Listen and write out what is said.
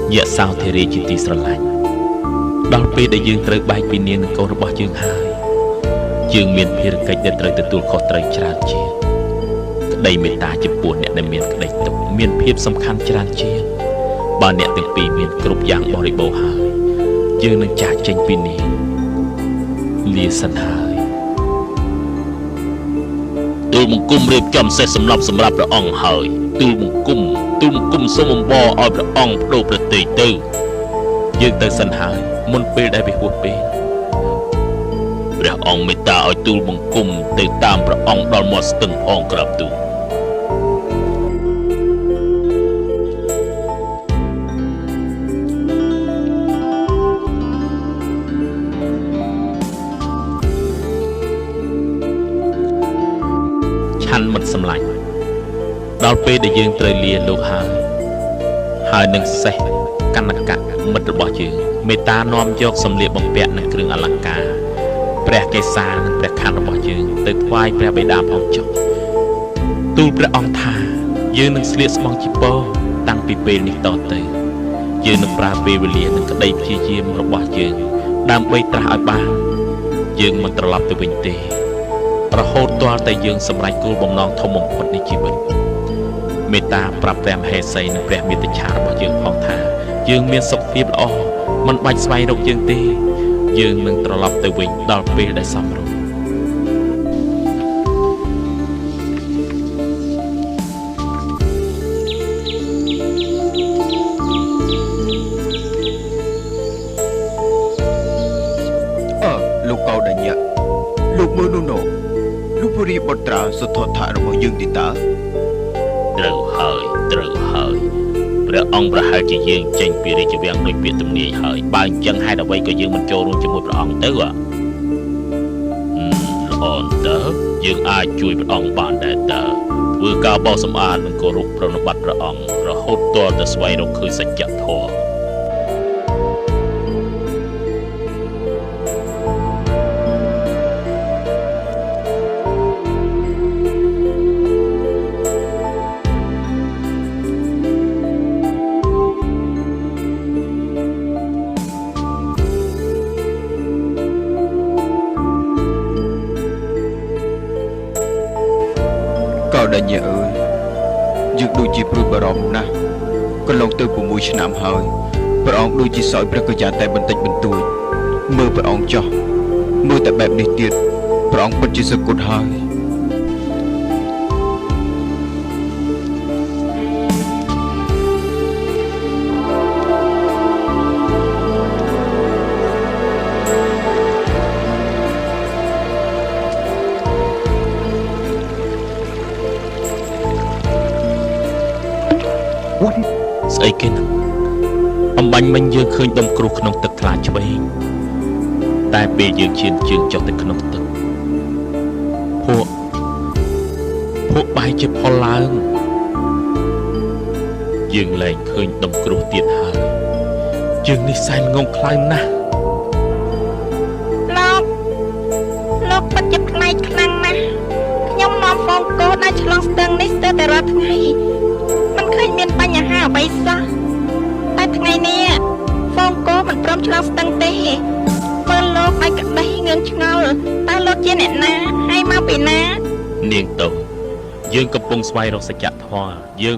Nhẹ sao thế rì chỉ tí sờ lạnh đón pe để dương trời bay pin niên câu nó bỏ dương hai dương miền phía cách để trời từ tuột khó trời tràn chia đây miền ta chụp buồn nè miền đây tục miền phía sầm khăn tràn chia bà nè từng pi miền cướp giang bỏ đi bầu hai dương nâng trả tranh pin niên lia sân hai tôi mong cung riêng chăm sẽ sầm lấp rồi ong hơi tôi mong cung sông bò ở rồi ong đồ rồi tì tư dương tới sân hai môn peได้ไปหัวpeព្រះអង្គមេត្តាឲ្យទូលបង្គំទៅតាមព្រះអង្គដល់មាត់ស្ទឹងផងក្រាបទូលឆាន់មិនសម្លាញ់ដល់ពេលដែលយើងត្រូវលាលោកហើយនឹងសេះកណ្ណកៈមិត្តរបស់យើងមេត្តានាំយកសម្លៀកបំពាក់និងគ្រឿងអលង្ការព្រះកេសានិងព្រះខ័នរបស់យើងទៅថ្វាយព្រះបិតាផងចុះទូលព្រះអង្គថាយើងនឹងស្លៀកស្បង់ជីពរតាំងពីពេលនេះតទៅយើងនឹងប្រើពេលវេលានិងក្តីព្យាយាមរបស់យើងដើម្បីត្រាស់ឲ្យបានយើងមិនត្រឡប់ទៅវិញទេរហូតទាល់តែយើងសម្រេចគោលបំណងធំបំផុតនៃជីវិតមេត្តាប្រាប់ព្រះមហេសីនិងព្រះមេត្តាឆារបស់យើងផងថាយើងមានសុខភាពល្អមិនបាច់ស្វែងរកយើងទេយើងនឹងត្រឡប់ទៅវិញដល់ពេលដែលសមរម្យលោកកៅដញ្ញៈលោកមើលនោះនោះលោកពុរីបុត្រាសុទ្ធថារបស់យើងទីតើត្រូវហើយព្រះអង្គប្រហែលជាយើងចេញពីរាជវាំងដោយពាក្យទំនាយហើយបើអញ្ចឹងហេតុអ្វីក៏យើងមិនចូលរួមជាមួយព្រះអង្គទៅល្អតើយើងអាចជួយព្រះអង្គបានដែរតើធ្វើការបោសសម្អាតនិងគោរពប្រណិប័តព្រះអង្គរហូតទាល់តែស្វែងរកឃើញសច្ចធម៌ដញ្ញៈអើយយើងដូចជាព្រួយបារម្ភណាស់កន្លងទៅ6ឆ្នាំហើយព្រះអង្គដូចជាសោយព្រះកញ្ញាតែបន្តិចបន្តួចមើលព្រះអង្គចោះមើលតែបែបនេះទៀតព្រះអង្គពិតជាសក្ដិហើយស្អីគេហ្នឹងអំបញ្ញមិញយើងឃើញដុំគ្រោះក្នុងទឹកថ្លាឆ្វេងតែពេលយើងឈានជើងចុះទៅក្នុងទឹកពួកបែរជាផលឡើងយើងលែងឃើញដុំគ្រោះទៀតហើយជើងនេះសែនងងខ្លាំងណាស់លោកពិតជាប្លែកខ្លាំងណាស់ខ្ញុំនាំហ្វូងកូដែលឆ្លងស្ទឹងនេះស្ទើរតែរាល់ថ្ងៃមិនឃើញមានបញ្ហាអ្វីសោះតែថ្ងៃនេះហ្វូងកូមិនព្រមឆ្លងស្ទឹងទេមើលលោកឲ្យក្តីងឿងឆ្ងល់តើលោកជាអ្នកណាហើយមកពីណានាងតោយើងកំពុងស្វែងរកសច្ចធម៌យើង